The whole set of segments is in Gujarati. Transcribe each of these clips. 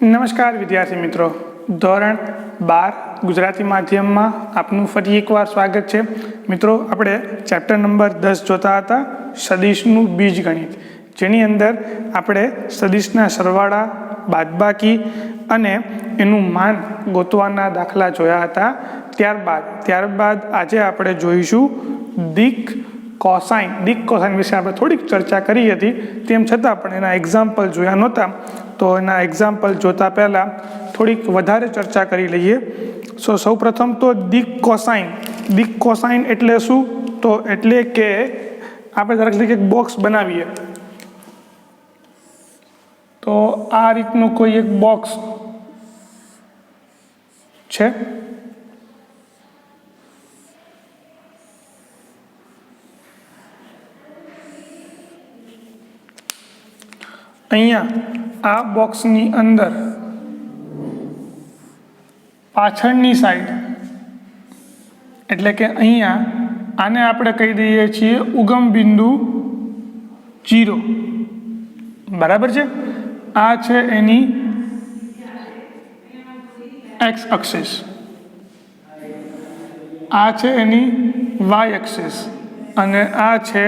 નમસ્કાર વિદ્યાર્થી મિત્રો, ધોરણ 12 ગુજરાતી માધ્યમમાં આપનું ફરી એકવાર સ્વાગત છે. મિત્રો, આપણે ચેપ્ટર નંબર 10 જોતા હતા, સદિશનું બીજગણિત, જેની અંદર આપણે સદિશના સરવાળા, બાદબાકી અને એનું માન ગોતવાના દાખલા જોયા હતા. ત્યારબાદ આજે આપણે જોઈશું દિક કોસાઇન વિશે આપણે થોડીક ચર્ચા કરી હતી. તેમ છતાં પણ એના એક્ઝામ્પલ જોયા નહોતા, તો એના એક્ઝામ્પલ જોતા પહેલાં થોડીક વધારે ચર્ચા કરી લઈએ. સૌ પ્રથમ તો દિક કોસાઇન એટલે શું? તો એટલે કે આપણે ધારો એક બોક્સ બનાવીએ, તો આ રીતનું કોઈ એક બોક્સ છે. અહીંયા આ બોક્સની અંદર પાછળની સાઈડ, એટલે કે અહીંયા આને આપણે કહી દઈએ છીએ ઉગમ બિંદુ 0. બરાબર છે? આ છે એની એક્સ એક્સિસ, આ છે એની વાય એક્સિસ અને આ છે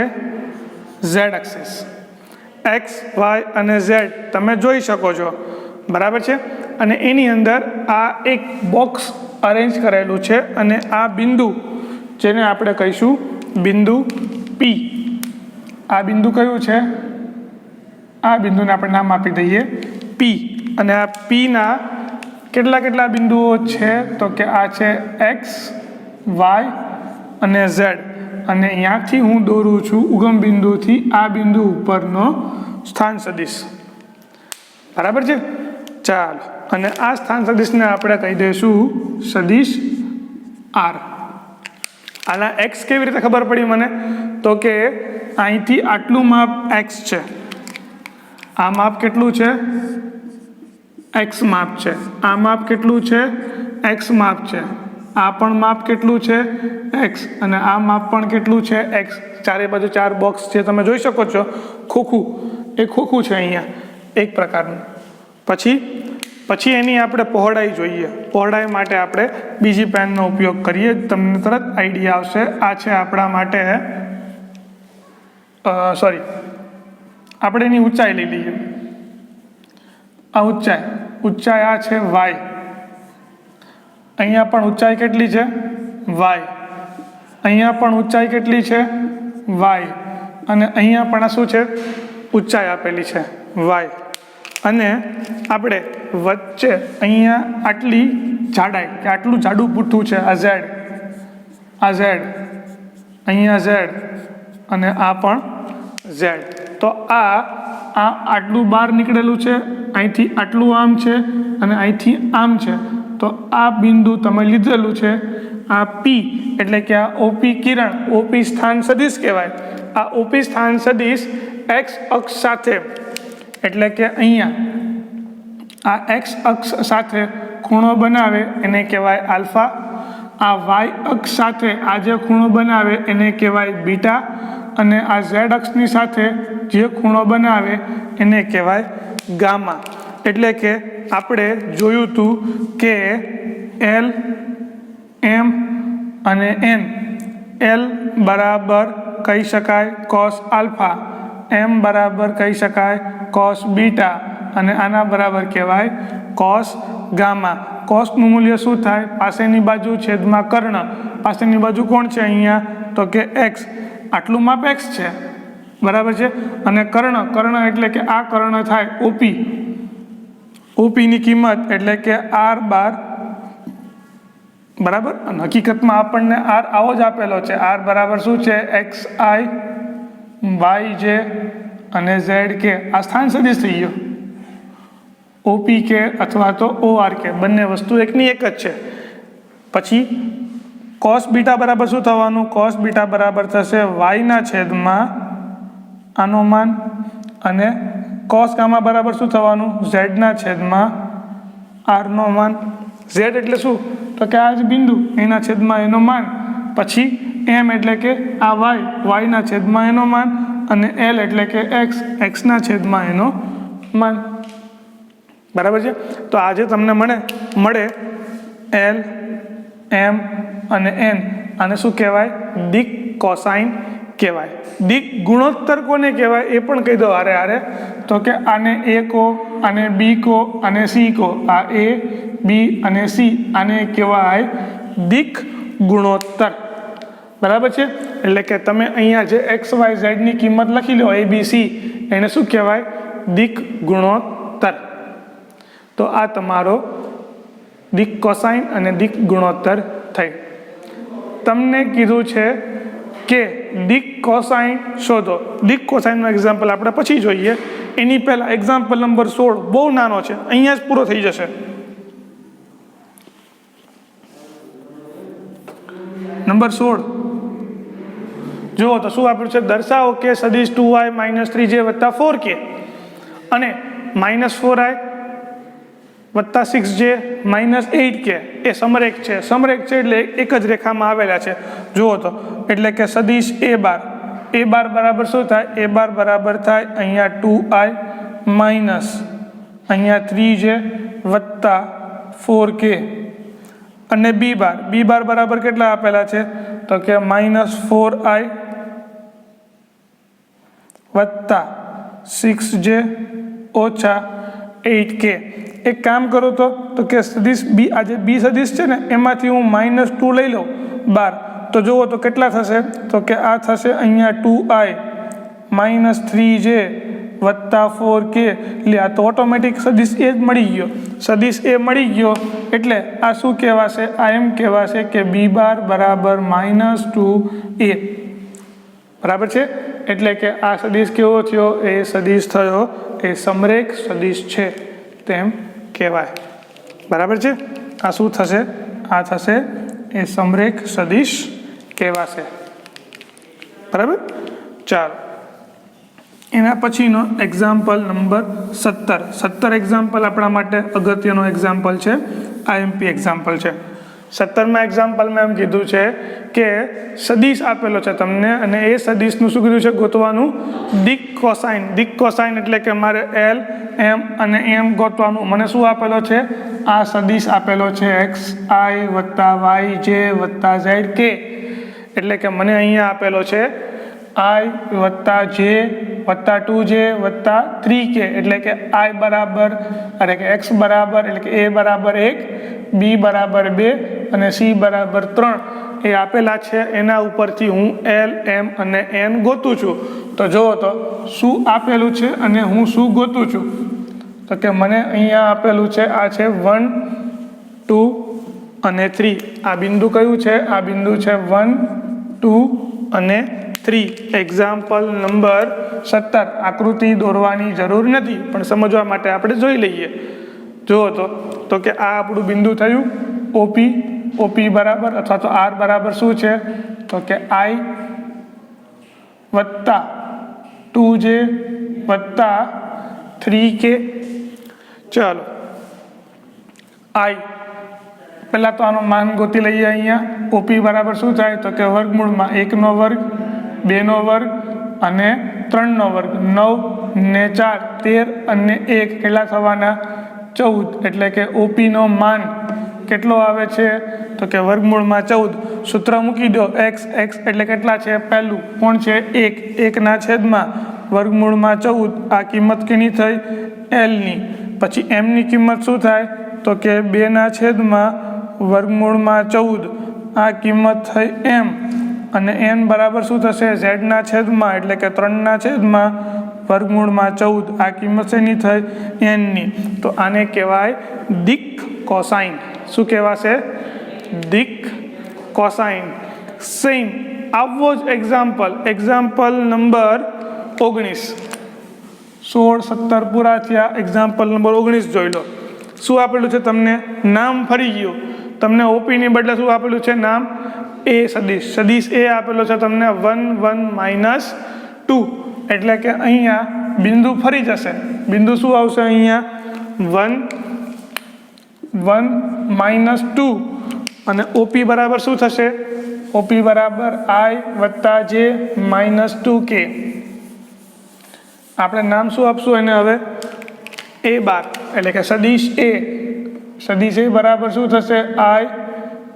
ઝેડ એક્સિસ. એક્સ, વાય અને ઝેડ તમે જોઈ શકો છો. બરાબર છે? અને એની અંદર આ એક બોક્સ અરેન્જ કરેલું છે અને આ બિંદુ, જેને આપણે કહીશું બિંદુ પી. આ બિંદુ કયું છે? આ બિંદુને આપણે નામ આપી દઈએ પી. અને આ પીના કેટલા બિંદુઓ છે? તો કે આ છે એક્સ, વાય અને ઝેડ. અને અહીંયાથી હું દોરું છું ઉગમ બિંદુથી આ બિંદુ ઉપરનો સ્થાન સદિશ. બરાબર છે? ચાલો, અને આ સ્થાન સદિશને આપણે કહી દઈશું સદિશ આર. આના એક્સ કેવી રીતે ખબર પડી મને? તો કે અહીંથી આટલું માપ એક્સ છે, આ માપ કેટલું છે? એક્સ માપ છે. આ માપ કેટલું છે? એક્સ માપ છે. આ પણ માપ કેટલું છે? એક્સ. અને આ માપ પણ કેટલું છે? એક્સ. ચારે બાજુ 4 બોક્સ છે, તમે જોઈ શકો છો. ખોખું છે અહીંયા એક પ્રકારનું. પછી એની આપણે પહોળાઈ જોઈએ. પહોળાઈ માટે આપણે બીજી પેનનો ઉપયોગ કરીએ, તમને તરત આઈડિયા આવશે. આ છે આપણા માટે આપણે એની ઊંચાઈ લઈ લઈએ. આ ઊંચાઈ આ છે વાય. અહીંયા પણ ઊંચાઈ કેટલી છે? વાય. અહીંયા પણ ઊંચાઈ કેટલી છે? વાય. અને અહીંયા પણ આ શું છે? ઊંચાઈ આપેલી છે વાય. અને આપણે વચ્ચે અહીંયા આટલી જાડાઈ, કે આટલું જાડું પૂઠું છે, આ ઝેડ. અહીંયા ઝેડ અને આ પણ ઝેડ. તો આટલું બહાર નીકળેલું છે, અહીંથી આટલું આમ છે અને અહીંથી આમ છે. તો આ બિંદુ તમે લીધેલું છે, આ પી, એટલે કે આ ઓપી કિરણ, ઓપી સ્થાન સદિશ કહેવાય. આ ઓપી સ્થાન સદિશ એક્સ અક્ષ સાથે, એટલે કે અહીંયા આ એક્સ અક્ષ સાથે ખૂણો બનાવે એને કહેવાય આલ્ફા. આ વાય અક્ષ સાથે આ જે ખૂણો બનાવે એને કહેવાય બીટા. અને આ ઝેડ અક્ષની સાથે જે ખૂણો બનાવે એને કહેવાય ગામા. એટલે કે આપણે જોયું હતું કે એલ, એમ અને એન. એલ બરાબર કહી શકાય કોસ આલ્ફા, એમ બરાબર કહી શકાય કોસ બીટા અને આના બરાબર કહેવાય કોસ ગામા. કોસનું મૂલ્ય શું થાય? પાસેની બાજુ છેદમાં કર્ણ. પાસેની બાજુ કોણ છે અહીંયા? તો કે એક્સ. આટલું માપ એક્સ છે. બરાબર છે? અને કર્ણ એટલે કે આ કર્ણ થાય ઓપી. ઓપીની કિંમત એટલે કે R12. બરાબર? અને હકીકતમાં આપણને આર આવો જ આપેલો છે. આર બરાબર શું છે? XI, YJ અને ZK. આ સ્થાન સદિશ થઈ ગયો. OPK અથવા તો ORK, બંને વસ્તુ એકની એક જ છે. પછી કોસ બીટા બરાબર શું થવાનું? કોસ બીટા બરાબર થશે વાયના છેદમાં આનો માન. અને કોસ ગામા બરાબર શું થવાનું? ઝેડના છેદમાં આરનો માન. ઝેડ એટલે શું? તો કે આ જ બિંદુ, એના છેદમાં એનો માન. પછી એમ એટલે કે આ વાયના છેદમાં એનો માન. અને એલ એટલે કે એક્સના છેદમાં એનો માન. બરાબર છે. તો આજે તમને મળે એલ, એમ અને એન, આને શું કહેવાય? દિક કોસાઇન કહેવાય. દિક ગુણોત્તર કોને કહેવાય એ પણ કહી દો હારે. તો કે આને એ કહો, આને બી કહો, આને સી કહો. આ એ, બી અને સી, આને કહેવાય દિક ગુણોત્તર. બરાબર છે. એટલે કે તમે અહીંયા જે એક્સ વાય ઝેડની કિંમત લખી લો એ બી સી, એને શું કહેવાય? દિક ગુણોત્તર. તો આ તમારો દિક કોસાઇન અને દિક ગુણોત્તર થઈ. તમને કીધું છે કે દિક કોસાઇન શોધો. દિક કોસાઇનનું એક્ઝામ્પલ આપણે પછી જોઈએ. એની પહેલાં એક્ઝામ્પલ નંબર 16 બહુ નાનો છે, અહીંયા જ પૂરો થઈ જશે. નંબર 16 જુઓ તો શું આપ્યું છે? દર્શાવો કે સદિશ 2i - 3j + 4k અને -4i + 6j - 8k એ સમરેખ છે. સમરેખ છે એટલે એક જ રેખામાં આવેલા છે. જુઓ તો એટલે કે સદિશ a બાર બરાબર શું થાય? a બાર બરાબર થાય અહીંયા 2i માઇનસ અહીંયા 3j + 4k અને b બાર બરાબર કેટલા આપેલા છે? તો કે -4i + 6j - 8k. એક કામ કરો તો કે સદિશ બી, આ જે બી સદિશ છે ને એમાંથી હું -2 લઈ લઉં 12, તો જુઓ તો કેટલા થશે? તો કે આ થશે અહીંયા 2i - 3j + 4k. એટલે આ તો ઓટોમેટિક સદિશ એ જ મળી ગયો. સદિશ એ મળી ગયો એટલે આ શું કહેવાશે? આ એમ કહેવાશે કે b બાર બરાબર -2a. બરાબર છે. એટલે કે આ સદિશ કેવો થયો? એ સદિશ થયો એ સમરેખ સદિશ છે તેમ કહેવાય. બરાબર છે. આ શું થશે? આ થશે એ સમરેખ સદિશ કહેવાશે. બરાબર. ચાલો એના પછીનો એક્ઝામ્પલ નંબર 17 એક્ઝામ્પલ આપણા માટે અગત્યનો એક્ઝામ્પલ છે. આઈએમપી એક્ઝામ્પલ છે. 17મા એક્ઝામ્પલમાં એમ કીધું છે કે સદિશ આપેલો છે તમને અને એ સદિશનું શું કીધું છે? ગોતવાનું દિક કોસાઇન. દિક કોસાઇન એટલે કે મારે એલ, એમ અને એમ ગોતવાનું. મને શું આપેલો છે? આ સદિશ આપેલો છે xi + yj + zk. એટલે કે મને અહીંયા આપેલો છે i + j + 2j + 3k. એટલે કે i બરાબર x બરાબર એટલે કે a બરાબર 1, b બરાબર 2 અને c બરાબર 3 એ આપેલા છે. એના ઉપરથી હું એલ, એમ અને એન ગોતું છું. તો જુઓ તો શું આપેલું છે અને હું શું ગોતું છું? તો કે મને અહીંયા આપેલું છે આ છે 1, 2 અને 3. આ બિંદુ કયું છે? આ બિંદુ છે 1, 2 અને 3. Example number 17. આકૃતિ દોરવાની જરૂર નથી પણ સમજવા માટે આપણે જોઈ લઈએ. જુઓ તો કે આ આપણું બિંદુ થયું OP બરાબર અથવા તો R બરાબર શું છે? તો કે i + 2j + 3k. ચાલો i પહેલાં તો આનું માન ગોતી લઈએ. અહીંયા OP બરાબર શું થાય? તો કે વર્ગમૂળમાં 1નો વર્ગ, 2નો વર્ગ અને 3નો વર્ગ. 9 ને 4 13 અને 1 કેટલા થવાના? 14. એટલે કે OPનો માન કેટલો આવે છે? તો કે વર્ગમૂળમાં 14. સૂત્ર મૂકી દો. x એટલે કેટલા છે? પહેલું કોણ છે? 1 છેદમાં વર્ગમૂળમાં 14. આ કિંમત કેની થઈ? એલની. પછી એમની કિંમત શું થાય? તો કે 2 છેદમાં વર્ગમૂળમાં 14. આ કિંમત થઈ એમ. અને એન બરાબર શું થશે? ઝેડના છેદમાં એટલે કે 3 છેદમાં વર્ગમૂળમાં 14. આ કિંમત શેની થઈ? એનની. તો આને કહેવાય દિક કોસાઇન. શું કહેવાશે? દિક કોસાઇન. સેમ આવો જ એક્ઝામ્પલ નંબર 19. 16, 17 પૂરા થયા. એક્ઝામ્પલ નંબર 19 જોઈ લો. શું આપેલું છે તમને? નામ ફરી ગયું. તમને ઓપીની બદલે શું આપેલું છે? નામ એ સદિશ એ આપેલો છે તમને 1, 1 - 2. એટલે કે અહીંયા બિંદુ ફરી જશે. બિંદુ શું આવશે? અહીંયા 1, 1 - 2 અને ઓપી બરાબર શું થશે? ઓપી બરાબર i + j - 2k. આપણે નામ શું આપશું એને? હવે એ બાર એટલે કે સદિશ એ બરાબર શું થશે I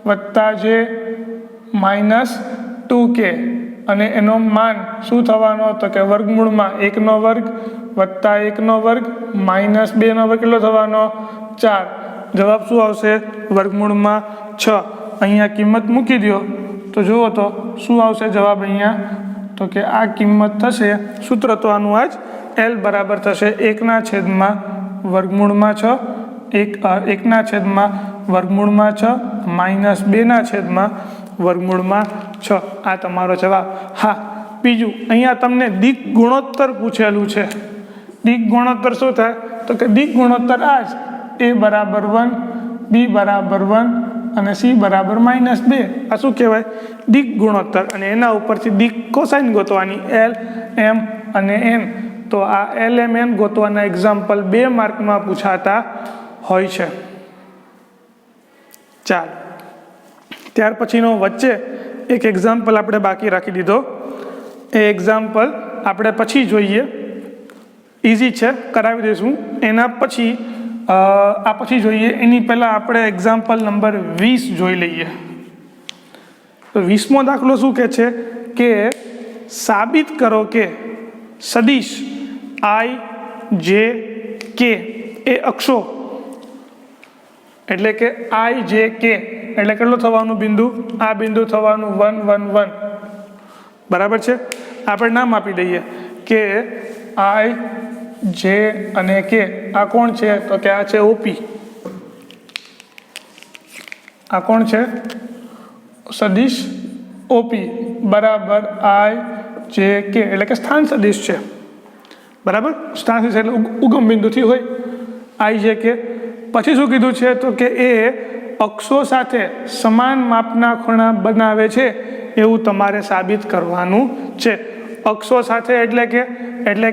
વત્તા જે માઇનસ 2k અને એનો માન શું થવાનો તો કે વર્ગમૂળમાં 1નો વર્ગ વત્તા 1નો વર્ગ માઇનસ 2નો વર્ગ કેટલો થવાનો 4 જવાબ શું આવશે વર્ગમૂળમાં 6 અહીંયા કિંમત મૂકી દો તો જુઓ તો શું આવશે જવાબ અહીંયા તો કે આ કિંમત થશે સૂત્ર તો આનું આ જ L બરાબર થશે 1/√6 1/√6 માઇનસ 2/√6 આ તમારો જવાબ. હા, બીજું અહીંયા તમને દિક ગુણોત્તર પૂછેલું છે. દિક ગુણોત્તર શું થાય તો કે દિક ગુણોત્તર આ જ A બરાબર 1 B બરાબર 1 અને C બરાબર -2 આ શું કહેવાય દિક ગુણોત્તર. અને એના ઉપરથી દિક કોસાઇન ગોતવાની L M અને N. તો આ L M N ગોતવાના એક્ઝામ્પલ 2 માર્કમાં પૂછાતા હોય છે. ચાલો, ત્યાર પછીનો વચ્ચે એક એક્ઝામ્પલ આપણે બાકી રાખી દીધો. એ એક્ઝામ્પલ આપણે પછી જોઈએ, ઇઝી છે કરાવી દઈશું. એના પછી આ પછી જોઈએ એની પહેલાં આપણે એક્ઝામ્પલ નંબર 20 જોઈ લઈએ. તો 20મો દાખલો શું કહે છે કે સાબિત કરો કે સદિશ I J K એ અક્ષો એટલે કે I J K એટલે કેટલું થવાનું બિંદુ આ બિંદુ થવાનું 1 1 1 બરાબર છે. આપણે નામ આપી દઈએ કે I J અને K આ કોણ છે તો કે આ છે OP. આ કોણ છે સદિશ OP બરાબર I J K એટલે કે સ્થાન સદિશ છે બરાબર. સ્થાન સદિશ એટલે ઉગમ બિંદુથી હોય I J K. પછી શું કીધું છે તો કે એ અક્ષો સાથે સમાન માપના ખૂણા બનાવે છે એવું તમારે સાબિત કરવાનું છે. અક્ષો સાથે એટલે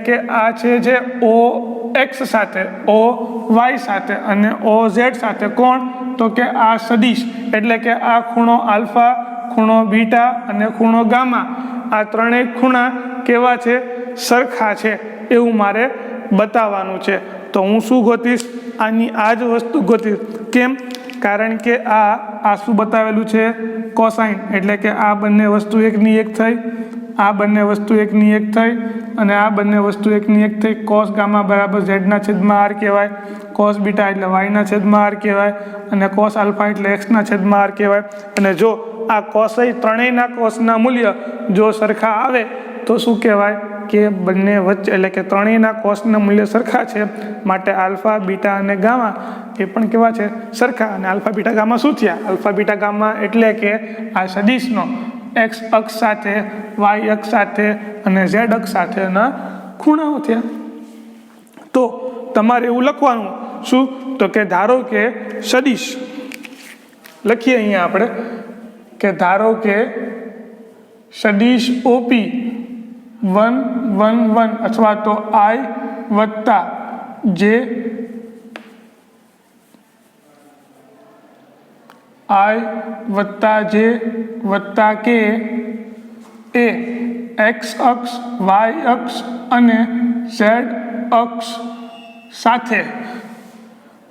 કે આ છે જે OX સાથે OY સાથે અને OZ સાથે કોણ તો કે આ સદિશ એટલે કે આ ખૂણો આલ્ફા ખૂણો બીટા અને ખૂણો ગામા આ ત્રણેય ખૂણા કેવા છે સરખા છે એવું મારે બતાવવાનું છે. તો હું શું ગોતીશ આની આ જ વસ્તુ ગોતીશ. કેમ કારણ કે આ શું બતાવેલું છે કોસાઇન એટલે કે આ બંને વસ્તુ એકની એક થઈ આ બંને વસ્તુ એકની એક થઈ અને આ બંને વસ્તુ એકની એક થઈ. કોસ ગામા બરાબર Z/R કહેવાય, કોસ બીટા એટલે Y/R કહેવાય અને કોસ આલ્ફા એટલે X/R કહેવાય. અને જો આ કોસય ત્રણેયના કોસના મૂલ્ય જો સરખા આવે તો શું કહેવાય કે બંને વચ્ચે એટલે કે ત્રણેયના કોસના મૂલ્ય સરખા છે માટે આલ્ફા બીટા અને ગામા એ પણ કેવા છે સરખા. અને આલ્ફા બીટા ગામા શું થયા આલ્ફા બીટા ગામા એટલે કે આ સદિશનો X અક્ષ સાથે Y અક્ષ સાથે અને Z અક્ષ સાથેના ખૂણાઓ થયા. તો તમારે એવું લખવાનું શું તો કે ધારો કે સદિશ લખીએ અહીંયા આપણે કે ધારો કે સદિશ OP 1 1 1 અથવા તો I વત્તા J I વત્તા J વત્તા K એ X અક્ષ Y અક્ષ અને Z અક્ષ સાથે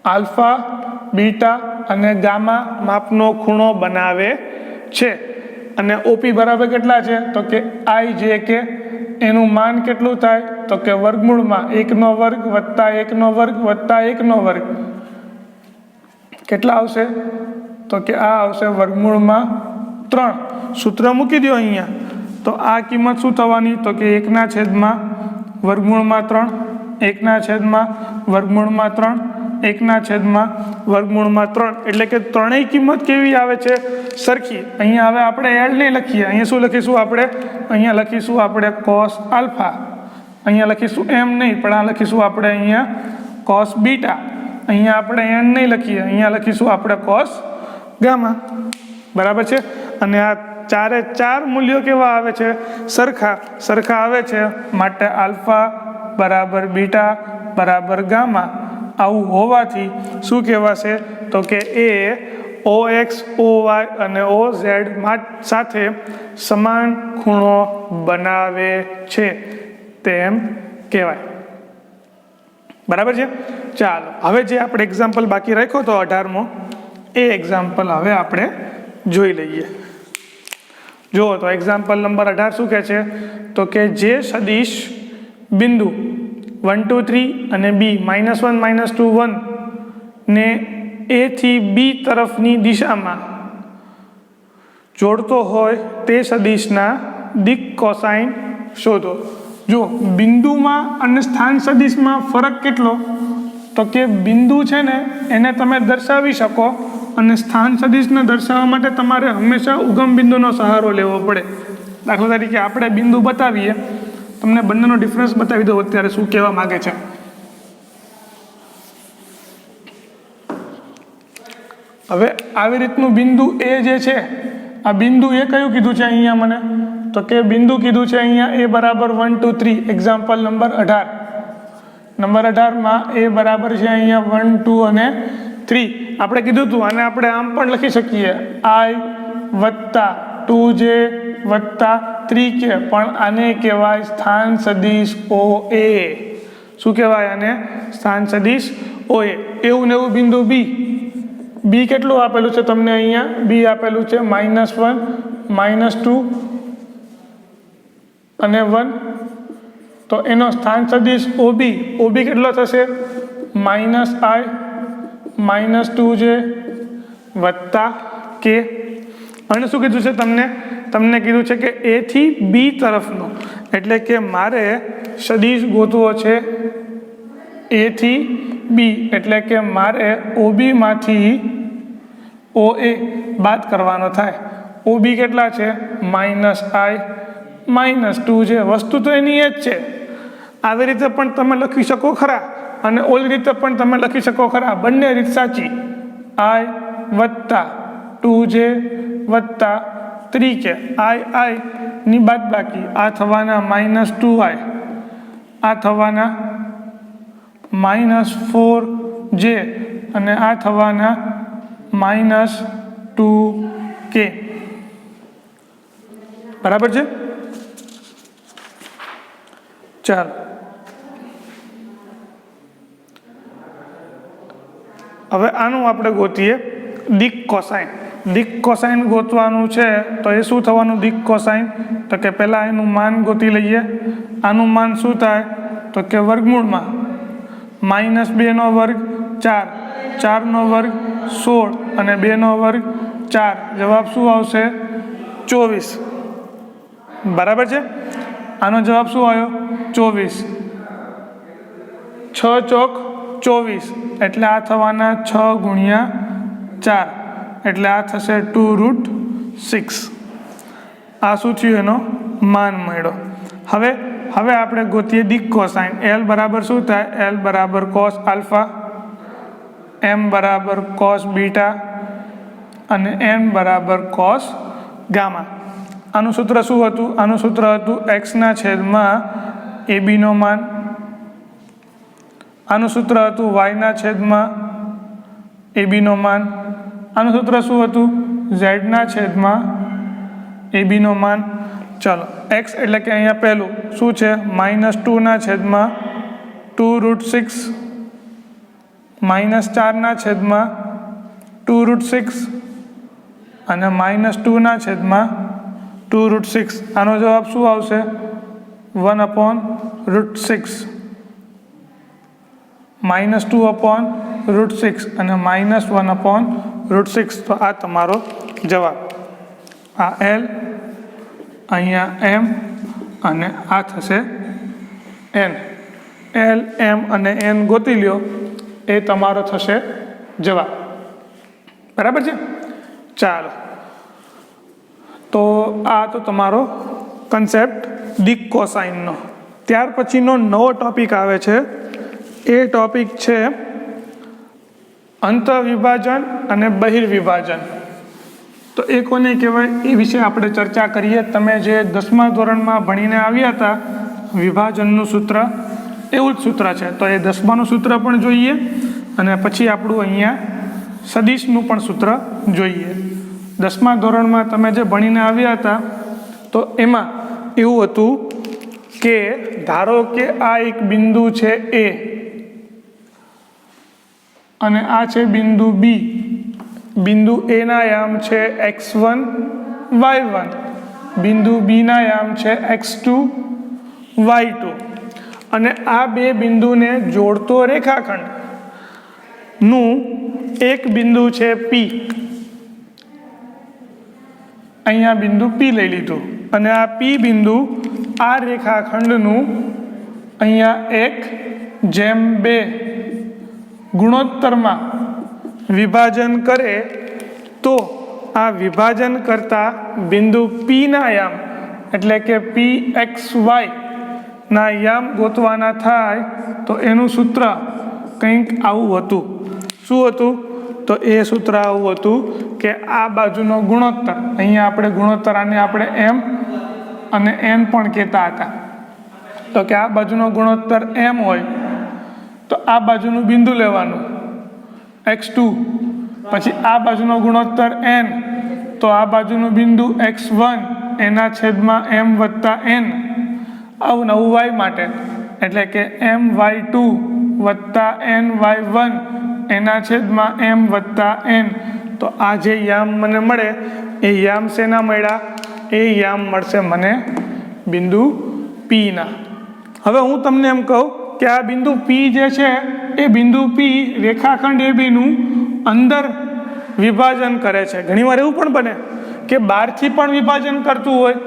આલ્ફા બીટા અને ગામા માપનો ખૂણો બનાવે છે. અને OP બરાબર કેટલા છે તો કે I J K એનું માન કેટલું થાય તો કે વર્ગમૂળમાં 1નો વર્ગ વત્તા 1નો વર્ગ વત્તા 1નો વર્ગ કેટલા આવશે તો કે આ આવશે વર્ગમૂળમાં 3. સૂત્ર મૂકી દો અહીંયા તો આ કિંમત શું થવાની તો કે 1/√3 1/√3 1/√3 એટલે કે ત્રણેય કિંમત કેવી આવે છે સરખી. અહીંયા હવે આપણે L નહીં લખીએ, અહીંયા શું લખીશું આપણે અહીંયા લખીશું આપણે કોસ આલ્ફા, અહીંયા લખીશું M નહીં પણ આ લખીશું આપણે અહીંયા કોસ બીટા, અહીંયા આપણે N નહીં લખીએ અહીંયા લખીશું આપણે કોસ ગામા બરાબર છે. અને આ ચારે ચાર મૂલ્યો કેવા આવે છે સરખા આવે છે માટે આલ્ફા બરાબર બીટા બરાબર ગામા આવું હોવાથી શું કહેવાશે તો કે એ OX OY અને OZ સાથે સમાન ખૂણો બનાવે છે તેમ કહેવાય બરાબર છે. ચાલો હવે જે આપણે એક્ઝામ્પલ બાકી રાખ્યો તો 18મો એ એક્ઝામ્પલ હવે આપણે જોઈ લઈએ. જુઓ તો એક્ઝામ્પલ નંબર 18 શું કહે છે તો કે જે સદિશ બિંદુ 1 2 3 અને બી -1 -2 1 ને એ થી બી તરફની દિશામાં જોડતો હોય તે સદિશના દિક કોસાઇન શોધો. જો બિંદુમાં અને સ્થાન સદિશમાં ફરક કેટલો તો કે બિંદુ છે ને એને તમે દર્શાવી શકો અને સ્થાન સદિશને દર્શાવવા માટે તમારે હંમેશા ઉગમ બિંદુનો સહારો લેવો પડે. દાખલા તરીકે આપણે બિંદુ બતાવીએ, તમને બંનેનો ડિફરન્સ બતાવી દો અત્યારે શું કહેવા માગે છે. હવે આવી રીતનું બિંદુ એ જે છે, આ બિંદુ એ કયું કીધું છે અહીંયા મને તો કે બિંદુ કીધું છે અહીંયા એ બરાબર 1 2 3. એક્ઝામ્પલ નંબર 18માં એ બરાબર છે અહીંયા 1 2 અને 3 આપણે કીધું હતું. આને આપણે આમ પણ લખી શકીએ I + 2j + 3k, પણ આને કહેવાય સ્થાન સદિશ OA. શું કહેવાય આને? સ્થાન સદિશ OA. એવું ને એવું બિંદુ બી કેટલું આપેલું છે તમને અહીંયા? બી આપેલું છે -1 -2 અને 1, તો એનો સ્થાન સદિશ OB કેટલો થશે? -I -2j + k. અને શું કીધું છે તમને કીધું છે કે એ થી બી તરફનો, એટલે કે મારે સદિશ ગોતવો છે એ થી બી, એટલે કે મારે OB માંથી OA બાદ કરવાનો થાય. OB કેટલા છે? -I -2j. વસ્તુ તો એની એ જ છે. આવી રીતે પણ તમે લખી શકો ખરા અને ઓલી રીતે પણ તમે લખી શકો ખરા. બંને રીત સાચી. I + 2j + 3k. I ની બાદ બાકી આ થવાના -2i, આ થવાના -4j અને આ થવાના -2k. બરાબર છે. ચાલો હવે આનું આપણે ગોતીએ દિક કોસાઇન. દિક કોસાઇન ગોતવાનું છે તો એ શું થવાનું? દિક કોસાઇન તો કે પહેલાં એનું માન ગોતી લઈએ. આનું માન શું થાય તો કે વર્ગમૂળમાં -2નો વર્ગ 4, 4નો વર્ગ 16 અને 2નો વર્ગ 4. જવાબ શું આવશે? 24. બરાબર છે. આનો જવાબ શું આવ્યો? 24. 6 ચોક 24 એટલે આ થવાના 6 ગુણ્યા 4 એટલે આ થશે 2√6. આ શું થયું? એનો માન મળ્યો. હવે આપણે ગોતીએ દિક કોસાઇન. L બરાબર શું થાય? L બરાબર cos આલ્ફા, M બરાબર cos બીટા અને N બરાબર cos ગામા. આનું સૂત્ર શું હતું? આનું સૂત્ર હતું x/AB નો માન. આનું સૂત્ર હતું y/AB નો માન. આનું સૂત્ર શું હતું? z/AB નો માન. ચાલો x એટલે કે અહીંયા પહેલું શું છે? -2/2√6 -4/2√6 અને -2/2√6. આનો જવાબ શું આવશે? 1/√6. -2/√6 અને -1/√6. તો આ તમારો જવાબ. આ L, અહીંયા M અને આ થશે N. L, M અને N ગોતી લ્યો, એ તમારો થશે જવાબ. બરાબર છે. ચાલો તો આ તો તમારો કન્સેપ્ટ દિક કોસાઇનનો. ત્યાર પછીનો નવો ટોપિક આવે છે. એ ટોપિક છે અંતઃવિભાજન અને બહિર્વિભાજન. તો એ કોને કહેવાય એ વિશે આપણે ચર્ચા કરીએ. તમે જે 10મા ધોરણમાં ભણીને આવ્યા હતા વિભાજનનું સૂત્ર, એવું જ સૂત્ર છે. તો એ 10માનું સૂત્ર પણ જોઈએ અને પછી આપણું અહીંયા સદિશનું પણ સૂત્ર જોઈએ. 10મા ધોરણમાં તમે જે ભણીને આવ્યા હતા તો એમાં એવું હતું કે ધારો કે આ એક બિંદુ છે A અને આ છે બિંદુ બી. બિંદુ એના યામ છે x1 y1, બિંદુ બીના યામ છે x2 y2, અને આ બે બિંદુને જોડતો રેખાખંડનું એક બિંદુ છે પી. અહીંયા બિંદુ પી લઈ લીધું, અને આ પી બિંદુ આ રેખાખંડનું અહીંયા 1:2 ગુણોત્તરમાં વિભાજન કરે તો આ વિભાજન કરતા બિંદુ પીના યામ એટલે કે PXY ના યામ ગોતવાના થાય તો એનું સૂત્ર કંઈક આવું હતું. શું હતું? તો એ સૂત્ર આવું હતું કે આ બાજુનો ગુણોત્તર, અહીંયા આપણે ગુણોત્તર આને આપણે m અને n પણ કહેતા હતા, તો કે આ બાજુનો ગુણોત્તર m હોય તો આ બાજુનું બિંદુ લેવાનું x2, પછી આ બાજુનો ગુણોત્તર n તો આ બાજુનું બિંદુ x1 એના છેદમાં m વત્તા n, આવું નવું y માટે એટલે કે my2 વત્તા ny1 એના છેદમાં m વત્તા n. તો આ જે યામ મને મળે એ યામ શેના મળ્યા? એ યામ મળશે મને બિંદુ પીના. હવે હું તમને એમ કહું કે આ બિંદુ પી જે છે એ બિંદુ પી રેખાખંડ એબીનું અંદર વિભાજન કરે છે. ઘણીવાર એવું પણ બને કે બહારથી પણ વિભાજન કરતું હોય,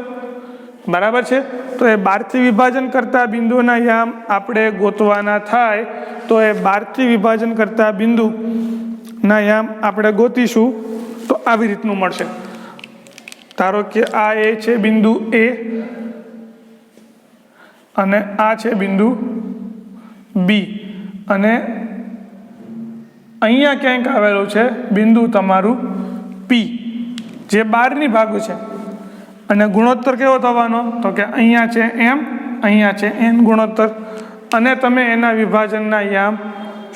બરાબર છે? તો એ બહારથી વિભાજન કરતા બિંદુના યામ આપણે ગોતવાના થાય તો એ બહારથી વિભાજન કરતા બિંદુના યામ આપણે ગોતીશું તો આવી રીતનું મળશે. ધારો કે આ એ છે બિંદુ એ અને આ છે બિંદુ બી, અને અહીંયા ક્યાંક આવેલું છે બિંદુ તમારું પી જે બહારની ભાગ છે, અને ગુણોત્તર કેવો થવાનો? તો કે અહીંયા છે m, અહીંયા છે n ગુણોત્તર, અને તમે એના વિભાજનના યામ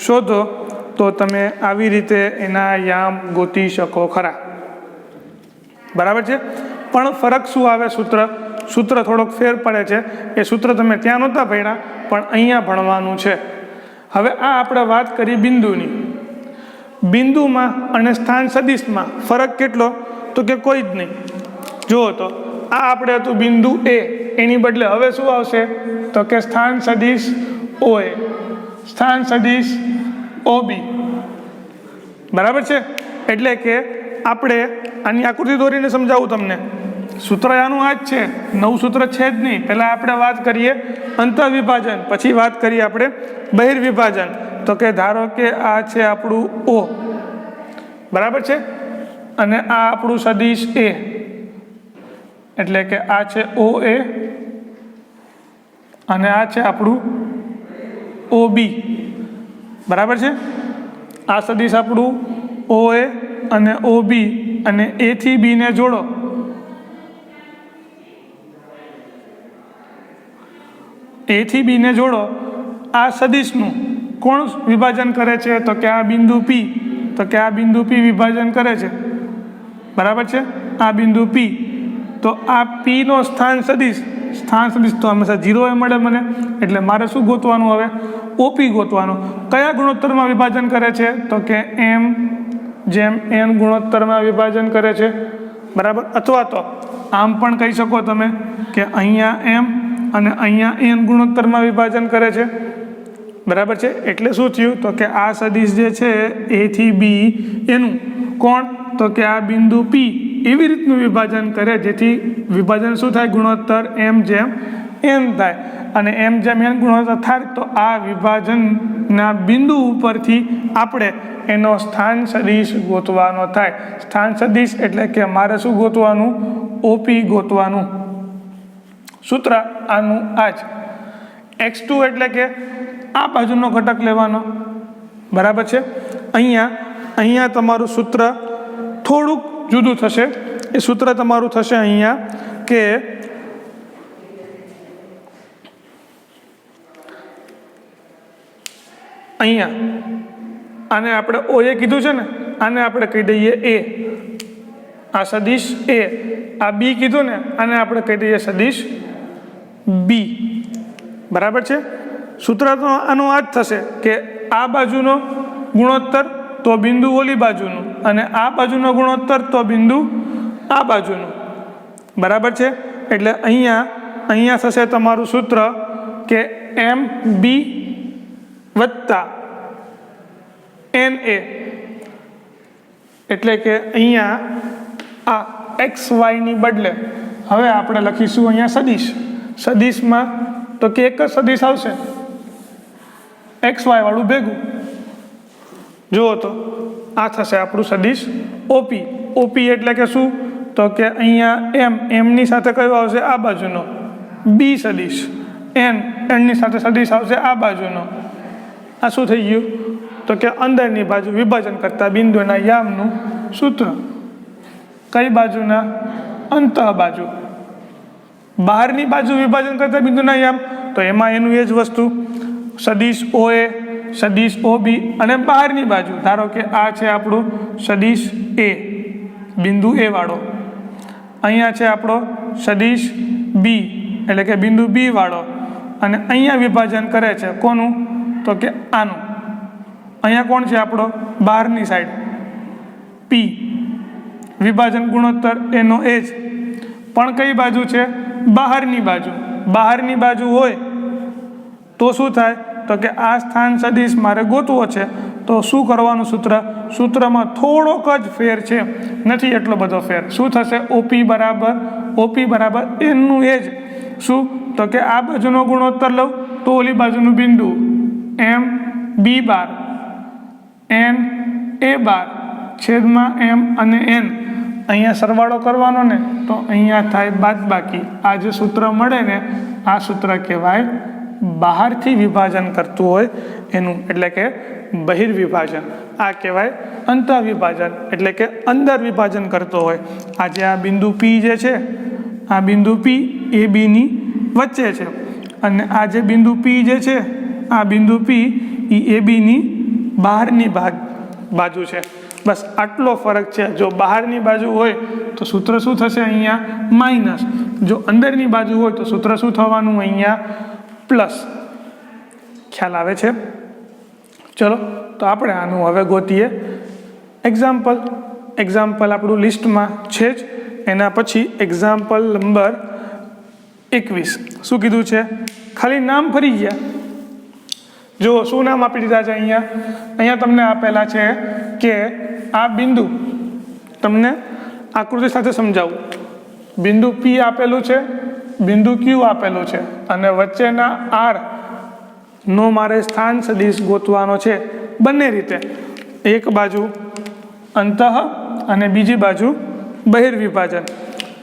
શોધો તો તમે આવી રીતે એના યામ ગોતી શકો ખરા. બરાબર છે? પણ ફરક શું આવે? સૂત્ર થોડોક ફેર પડે છે. એ સૂત્ર તમે ત્યાં નહોતા ભણ્યા પણ અહીંયા ભણવાનું છે. હવે આ આપણે વાત કરી બિંદુની. બિંદુમાં અને સ્થાન સદિશમાં ફરક કેટલો? તો કે કોઈ જ નહીં. જુઓ તો આ આપણે હતું બિંદુ એ, એની બદલે હવે શું આવશે? તો કે સ્થાન સદિશ OA, સ્થાન સદિશ OB. બરાબર છે? એટલે કે આપણે આની આકૃતિ દોરીને સમજાવું તમને. સૂત્ર આનું આ જ છે, નવું સૂત્ર છે જ નહીં. પહેલાં આપણે વાત કરીએ અંતઃવિભાજન, પછી વાત કરીએ આપણે બહિર્વિભાજન. તો કે ધારો કે આ છે આપણું O, બરાબર છે, અને આ આપણું સદિશ A, એટલે કે આ છે OA અને આ છે આપણું OB. બરાબર છે? આ સદિશ આપણું OA અને OB, અને A થી B ને જોડો આ સદિશનું કોણ વિભાજન કરે છે? તો કે આ બિંદુ P. તો કે આ બિંદુ P વિભાજન કરે છે. બરાબર છે? આ બિંદુ P. તો આ P નો સ્થાન સદિશ તો હંમેશા 0 મળે મને, એટલે મારે શું ગોતવાનું? હવે OP ગોતવાનું. કયા ગુણોત્તરમાં વિભાજન કરે છે? તો કે m/n ગુણોત્તરમાં વિભાજન કરે છે. બરાબર? અથવા તો આમ પણ કહી શકો તમે કે અહીંયા m અને અહીંયા n ગુણોત્તરમાં વિભાજન કરે છે. બરાબર છે? એટલે શું થયું? તો કે આ સદિશ જે છે A થી B એનું કોણ? તો કે આ બિંદુ P એવી રીતનું વિભાજન કરે જેથી વિભાજન શું થાય? ગુણોત્તર m/n થાય. અને m/n ગુણોત્તર થાય તો આ વિભાજનના બિંદુ ઉપરથી આપણે એનો સ્થાન સદિશ ગોતવાનો થાય. સ્થાન સદિશ એટલે કે મારે શું ગોતવાનું? OP ગોતવાનું. સૂત્ર આનું આ જ. x2 એટલે કે આ બાજુનો ઘટક લેવાનો. બરાબર છે? અહીંયા તમારું સૂત્ર થોડુંક જુદું થશે. એ સૂત્ર તમારું થશે અહીંયા કે અહીંયા આને આપણે OA કીધું છે ને, આને આપણે કહી દઈએ A. આ સદિશ A. આ B કીધું ને, આને આપણે કહી દઈએ સદિશ B. બરાબર છે? સૂત્ર તો આનું આ જ થશે કે આ બાજુનો ગુણોત્તર તો બિંદુ ઓલી બાજુનું, અને આ બાજુનો ગુણોત્તર તો બિંદુ આ બાજુનું, બરાબર છે. એટલે અહીંયા થશે તમારું સૂત્ર કે MB વત્તા NA, એટલે કે અહીંયા આ XYની બદલે હવે આપણે લખીશું અહીંયા સદિશમાં તો કે એક જ સદિશ આવશે XY વાળું ભેગું. જુઓ તો આ થશે આપણું સદિશ OP એટલે કે શું તો કે અહીંયા એમની સાથે કયો આવશે આ બાજુનો B સદિશ, એનની સાથે સદિશ આવશે આ બાજુનો. આ શું થઈ ગયું તો કે અંદરની બાજુ વિભાજન કરતા બિંદુના યામનું સૂત્ર. કઈ બાજુના અંતઃ બાજુ, બહારની બાજુ વિભાજન કરતા બિંદુના યામ તો એમાં એનું એ જ વસ્તુ સદિશ OA, સદિશ OB અને બહારની બાજુ ધારો કે આ છે આપણું સદિશ A બિંદુ A વાળો, અહીંયા છે આપણો સદિશ B એટલે કે બિંદુ B વાળો, અને અહીંયા વિભાજન કરે છે કોનું તો કે આનું. અહીંયા કોણ છે આપણો બહારની સાઈડ P, વિભાજન ગુણોત્તર એનો એ જ, પણ કઈ બાજુ છે બહારની બાજુ. બહારની બાજુ હોય તો શું થાય તો કે આ સ્થાન સદિશ મારે ગોતવો છે તો શું કરવાનું સૂત્રમાં થોડોક જ ફેર છે, નથી એટલો બધો ફેર. શું થશે OP બરાબર એનું એ જ શું તો કે આ બાજુનો ગુણોત્તર લઉં તો ઓલી બાજુનું બિંદુ MB બાર NA છેદમાં M અને N, અહીંયા સરવાળો કરવાનો ને તો અહીંયા થાય બાદબાકી. આ જે સૂત્ર મળે ને આ સૂત્ર કહેવાય બહારથી વિભાજન કરતું હોય એનું, એટલે કે બહિર્વિભાજન. આ કહેવાય અંતઃવિભાજન એટલે કે અંદર વિભાજન કરતો હોય. આજે આ બિંદુ P જે છે આ બિંદુ P એ Bની વચ્ચે છે, અને આ જે બિંદુ P જે છે આ બિંદુ P એ ABની બહારની બાજુ છે. બસ આટલો ફરક છે. જો બહારની બાજુ હોય તો સૂત્ર શું થશે અહીંયા માઇનસ, જો અંદરની બાજુ હોય તો સૂત્ર શું થવાનું અહીંયા પ્લસ. ખ્યાલ આવે છે? ચલો તો આપણે આનું હવે ગોતીએ એક્ઝામ્પલ. આપણું લિસ્ટમાં છે જ, એના પછી એક્ઝામ્પલ નંબર 21. શું કીધું છે? ખાલી નામ ફરી ગયા. જુઓ શું નામ આપી દીધા છે અહીંયા તમને આપેલા છે કે આ બિંદુ, તમને આકૃતિ સાથે સમજાવું. બિંદુ P આપેલું છે, બિંદુ Q આપેલું છે, અને વચ્ચેના R નો મારે સ્થાન સદિશ ગોતવાનો છે બંને રીતે. એક બાજુ અંતઃ અને બીજી બાજુ બહિર્વિભાજન,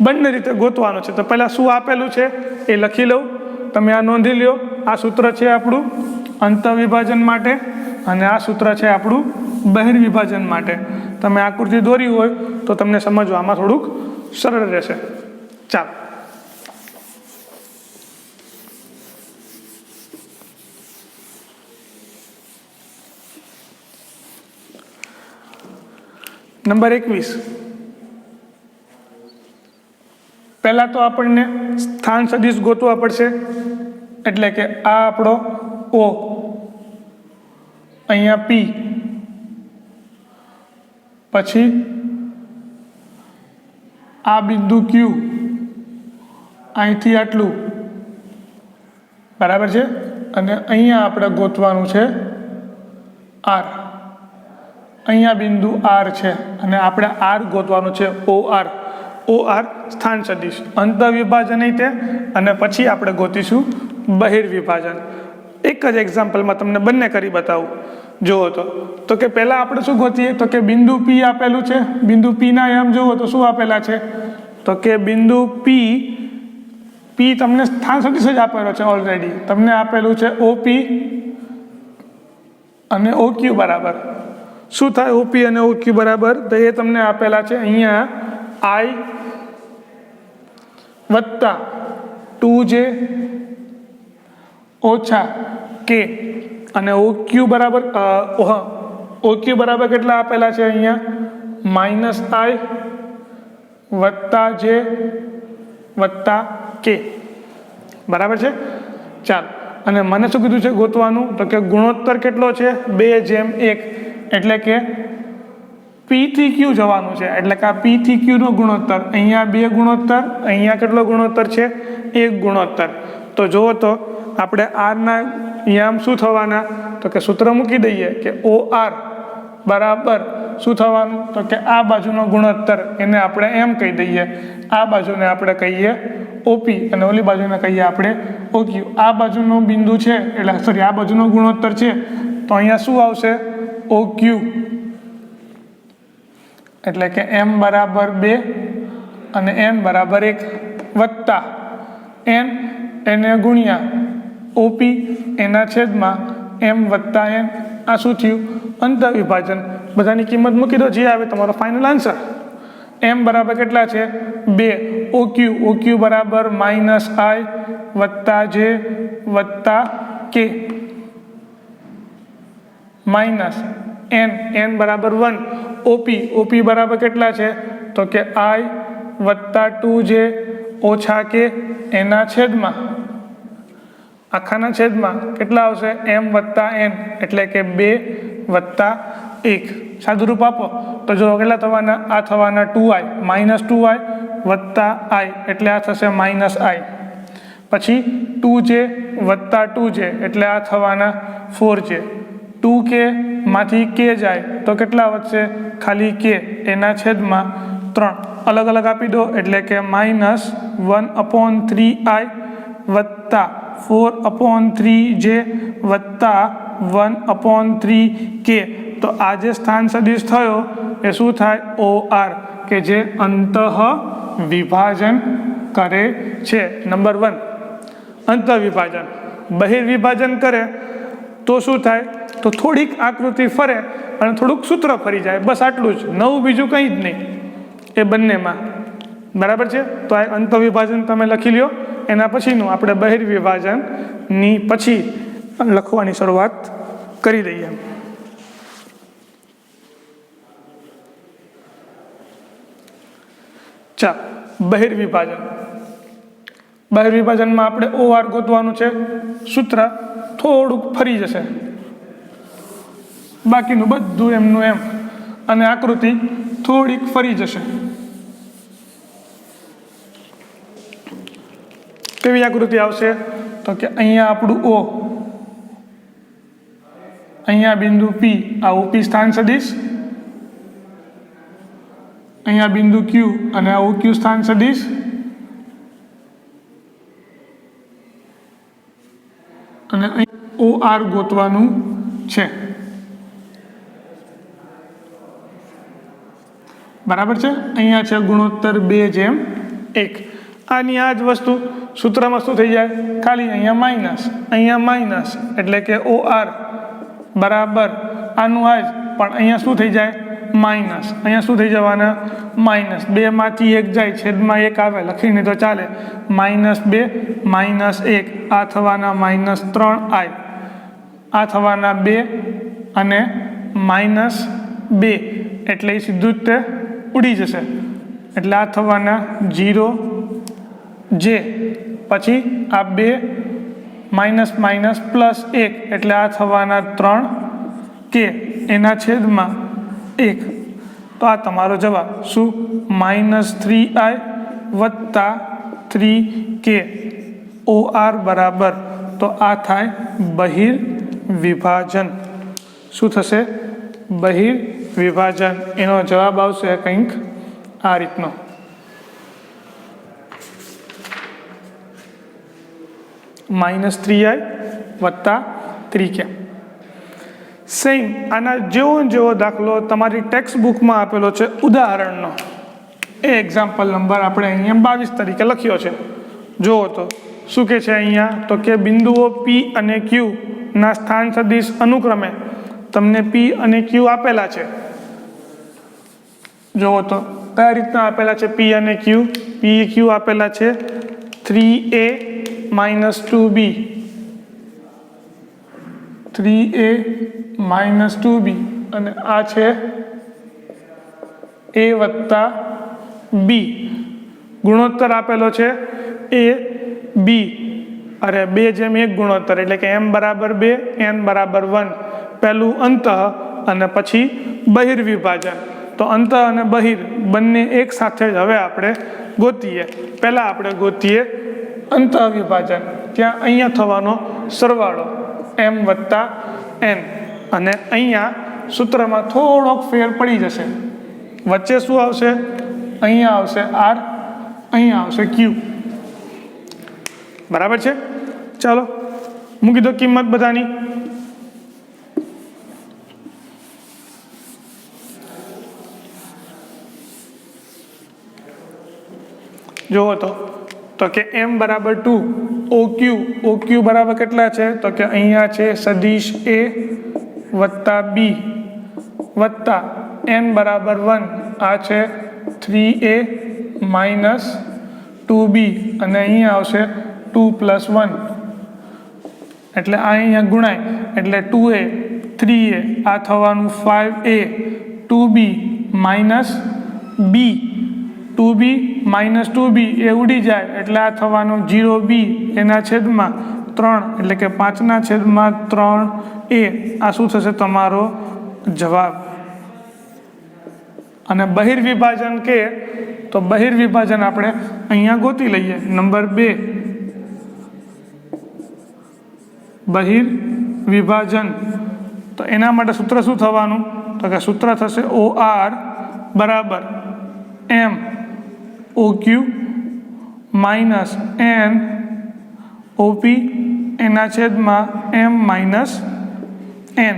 બંને રીતે ગોતવાનો છે. તો પહેલાં શું આપેલું છે એ લખી લઉં, તમે આ નોંધી લ્યો. આ સૂત્ર છે આપણું અંતઃવિભાજન માટે અને આ સૂત્ર છે આપણું બહિર્વિભાજન માટે. તમે આકૃતિ દોરી હોય તો તમને સમજવામાં થોડુંક સરળ રહેશે. ચાલો નંબર 21. પહેલા તો આપણને સ્થાન સદિશ ગોતવા પડશે, એટલે કે આ આપણો O, અહીંયા P, પછી આ બિંદુ Q, અહીંથી આટલું, બરાબર છે, અને અહીંયા આપણે ગોતવાનું છે R. અહીંયા બિંદુ R છે અને આપણે R ગોતવાનું છે OR સ્થાન સદિશ. અંતઃવિભાજન તે, અને પછી આપણે ગોતીશું બહિર્વિભાજન. એક જ એક્ઝામ્પલમાં તમને બંને કરી બતાવું. જુઓ તો કે પહેલાં આપણે શું ગોતીએ તો કે બિંદુ P આપેલું છે. બિંદુ Pના યામ જુઓ તો શું આપેલા છે તો કે બિંદુ P તમને સ્થાન સદિશ જ આપેલો છે ઓલરેડી. તમને આપેલું છે OP અને OQ બરાબર. શું થાય OP અને OQ બરાબર? તો એ તમને આપેલા છે અહીંયા I વત્તા 2J ઓછા K, અને OQ બરાબર કેટલા આપેલા છે અહીંયા -I વત્તા J વત્તા K, બરાબર છે. ચાલો, અને મને શું કીધું છે ગોતવાનું તો કે ગુણોત્તર કેટલો છે 2:1. એટલે કે P થી Q જવાનું છે, એટલે કે આ P થી Q નો ગુણોત્તર, અહીંયા 2 ગુણોત્તર, અહીંયા કેટલો ગુણોત્તર છે 1 ગુણોત્તર. તો જુઓ તો આપણે આરના અહીંયા શું થવાના, તો કે સૂત્ર મૂકી દઈએ કે OR બરાબર શું થવાનું, તો કે આ બાજુનો ગુણોત્તર એને આપણે એમ કહી દઈએ, આ બાજુને આપણે કહીએ OP અને ઓલી બાજુને કહીએ આપણે OQ. આ બાજુનો બિંદુ છે એટલે સોરી આ બાજુનો ગુણોત્તર છે તો અહીંયા શું આવશે OQ, એટલે કે m બરાબર 2 અને n બરાબર 1 વત્તા n એને ગુણ્યા OP એના છેદમાં m વત્તા n. આ શું થયું અંતર વિભાજન. બધાની કિંમત મૂકી દો, જે આવે તમારો ફાઇનલ આન્સર. m બરાબર કેટલા છે 2, OQ બરાબર -i વત્તા j વત્તા k માઇનસ n બરાબર 1, OP બરાબર કેટલા છે, તો કે i વત્તા 2j ઓછા k એના છેદમાં આખાના છેદમાં કેટલા આવશે m વત્તા n, એટલે કે 2 વત્તા 1. સાદુરૂપ આપો તો જો કેટલા થવાના, આ થવાના 2i -2i વત્તા i, એટલે આ થશે -i. પછી 2j વત્તા 2j એટલે આ થવાના 4j. 2k માંથી k જાય તો કેટલા વધશે, ખાલી k એના છેદમાં 3. અલગ અલગ આપી દો એટલે કે -1/3i વત્તા 4/3j વત્તા 1/3k. તો આ જે સ્થાન સદિશ થયો એ શું થાય OR, કે જે અંતઃ વિભાજન કરે છે. નંબર 1 અંતઃ વિભાજન. બહિર્વિભાજન કરે તો શું થાય, તો થોડીક આકૃતિ ફરે અને થોડુંક સૂત્ર ફરી જાય, બસ આટલું જ, નવું બીજું કંઈ જ નહીં એ બંનેમાં. બરાબર છે. તો આ અંતઃ વિભાજન તમે લખી લ્યો. એના પછીનું આપણે બહિર્વિભાજનની પછી લખવાની શરૂઆત કરી દઈએ. ચાલો બહિર્વિભાજનમાં આપણે OR ગોતવાનું છે. સૂત્ર થોડુંક ફરી જશે, બાકીનું બધું એમનું એમ, અને આકૃતિ થોડીક ફરી જશે. કેવી આકૃતિ આવશે, તો કે અહીંયા આપણું O, અહીંયા બિંદુ P, આ OP સ્થાન સદિશ, અહીંયા બિંદુ Q અને આ OQ સ્થાન સદિશ, અને અહીં OR ગોતવાનું છે. બરાબર છે. અહીંયા છે ગુણોત્તર 2:1. આની આ જ વસ્તુ સૂત્રમાં શું થઈ જાય, ખાલી અહીંયા માઇનસ, એટલે કે OR બરાબર આનું આ જ, પણ અહીંયા શું થઈ જાય માઇનસ. અહીંયા શું થઈ જવાના -2 માંથી 1 જાય, છેદમાં 1 આવે, લખીને તો ચાલે. -2 -1 આ થવાના -3i, આ થવાના 2 અને -2, એટલે એ સીધું જ તે ઉડી જશે. એટલે આ થવાના 0j, પછી આ 2 --1 એટલે આ થવાના 3k એના છેદમાં 1. તો આ તમારો જવાબ શું -3i વત્તા 3k OR બરાબર. તો આ થાય બહિર્વિભાજન. શું થશે બહિર્વિભાજન. એનો જવાબ આવશે કંઈક આ રીતનો. -3i વત્તા 3k. સેમ આના જેવો દાખલો તમારી ટેક્સ્ટ બુકમાં આપેલો છે ઉદાહરણનો. એ એક્ઝામ્પલ નંબર આપણે અહીંયા 22 તરીકે લખ્યો છે. જુઓ તો શું કે છે અહીંયા, તો કે બિંદુઓ P અને Q ના સ્થાન સદિશ અનુક્રમે તમને P અને Q આપેલા છે. જુઓ તો કયા રીતના આપેલા છે P અને Q. P Q આપેલા છે 3a - 2b, 3a - 2b, અને આ છે a વત્તા b. ગુણોત્તર આપેલો છે a b, અરે 2:1 ગુણોત્તર, એટલે કે m બરાબર 2 n બરાબર 1. પહેલું અંતઃ અને પછી બહિર્વિભાજન. તો અંત અને બહિર બંને એક સાથે જ હવે આપણે ગોતીએ. પહેલાં આપણે ગોતીએ અંત વિભાજન. ત્યાં અહીંયા થવાનો સરવાળો m વત્તા n, અને અહીંયા સૂત્રમાં થોડોક ફેર પડી જશે. વચ્ચે શું આવશે? અહીંયા આવશે r, અહીંયા આવશે q. બરાબર છે? ચાલો મૂકી દો કિંમત બધાની. જુઓ તો કે m બરાબર 2, OQ બરાબર કેટલા છે? તો કે અહીંયા છે સદિશ a વત્તા b વત્તા n બરાબર 1, આ છે 3a માઇનસ 2b, અને અહીંયા આવશે 2 + 1, એટલે આ અહીંયા ગુણાય એટલે 2a 3a, આ થવાનું 5a, 2b minus b, 2b minus 2b એ ઉડી જાય એટલે આ થવાનું 0b એના છેદમાં 3, એટલે કે 5/3a. આ શું થશે? તમારો જવાબ. અને બહિર્વિભાજન કે તો બહિર્વિભાજન આપણે અહીંયા ગોતી લઈએ. નંબર 2, બહિર્વિભાજન. તો એના માટે સૂત્ર શું થવાનું? તો કે સૂત્ર થશે OR બરાબર m OQ minus n OP એના છેદમાં m માઇનસ n.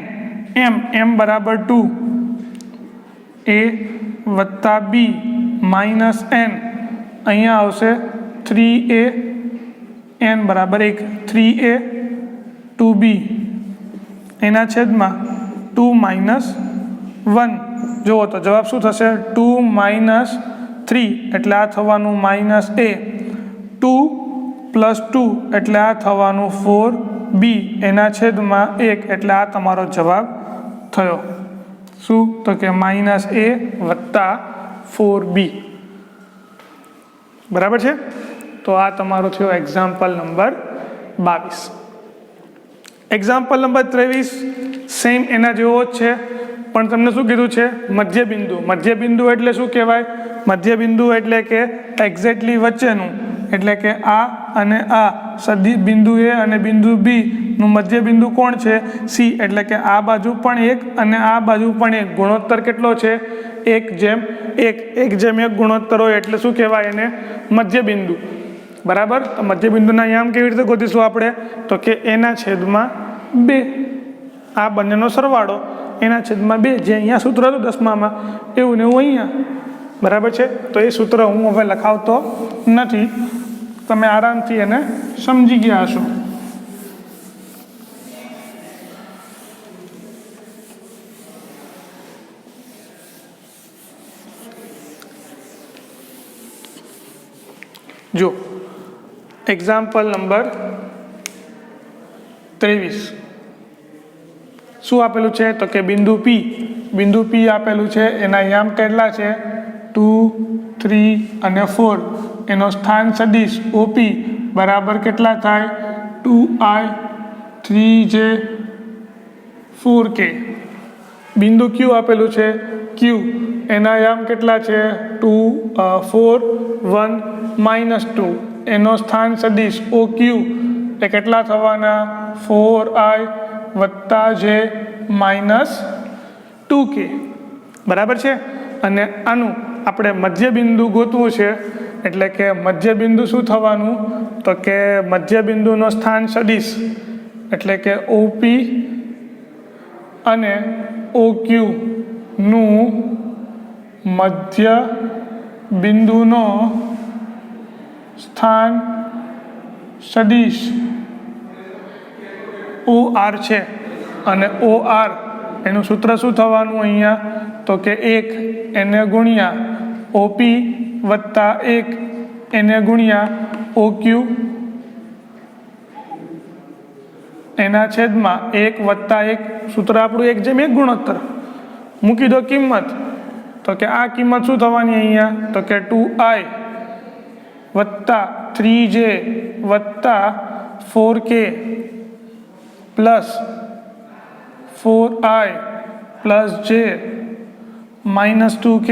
m બરાબર 2, a વત્તા b માઇનસ n, અહીંયા આવશે 3a, n બરાબર 1, 3a 2b એના છેદમાં 2 માઇનસ 1. જુઓ તો જવાબ શું થશે? 2 માઇનસ 3 એટલે આ થવાનું માઇનસ a, 2 + 2 એટલે આ થવાનું 4b એના છેદમાં 1, એટલે આ તમારો જવાબ થયો. શું? તો કે માઇનસ a વત્તા 4b. બરાબર છે? તો આ તમારો થયો example number 22. Example number 23 same એના જેવો જ છે, પણ તમને શું કીધું છે? મધ્યબિંદુ. મધ્યબિંદુ એટલે શું કહેવાય? મધ્યબિંદુ એટલે કે એક્ઝેક્ટલી વચ્ચેનું, એટલે કે આ અને આ સદી બિંદુ a અને બિંદુ b નું મધ્યબિંદુ કોણ છે? c. એટલે કે આ બાજુ પણ 1 અને આ બાજુ પણ 1. ગુણોત્તર કેટલો છે? 1:1 ગુણોત્તર હોય એટલે શું કહેવાય એને? મધ્યબિંદુ. બરાબર? તો મધ્યબિંદુના યામ કેવી રીતે ગોતીશું આપણે? તો કે એના છેદમાં 2, આ બંનેનો સરવાળો એના છેદમાં 2, જે અહીંયા સૂત્ર હતું 10માં એવું ને એવું અહીંયા. બરાબર છે? તો એ સૂત્ર હું હવે લખાવતો નથી, તમે આરામથી એને સમજી ગયા હશો. જો એક્ઝામ્પલ નંબર 23 શું આપેલું છે? તો કે બિંદુ P આપેલું છે. એના યામ કેટલા છે? 2, 3 અને 4. એનો સ્થાન સદિશ OP બરાબર કેટલા થાય? 2i 3j 4k. બિંદુ Q આપેલું છે Q, એના યામ કેટલા છે? 2, 4, 1, -2. એનો સ્થાન સદિશ OQ એ કેટલા થવાના? 4i વત્તા j -2k. બરાબર છે? અને આનું આપણે મધ્યબિંદુ ગોતવું છે, એટલે કે મધ્યબિંદુ શું થવાનું? તો કે મધ્યબિંદુનો સ્થાન સદિશ એટલે કે OP અને OQ નું મધ્યબિંદુનો સ્થાન સદિશ OR છે, અને OR એનું સૂત્ર શું થવાનું અહીંયા? તો કે 1 એને ગુણ્યા OP વત્તા 1 એને ગુણ્યા OQ એના છેદમાં 1 વત્તા 1. સૂત્ર આપણું 1:1 ગુણોત્તર. મૂકી દો કિંમત. તો કે આ કિંમત શું થવાની અહીંયા? તો કે 2i વત્તા 3j વત્તા 4k પ્લસ 4i પ્લસ જે માઇનસ 2k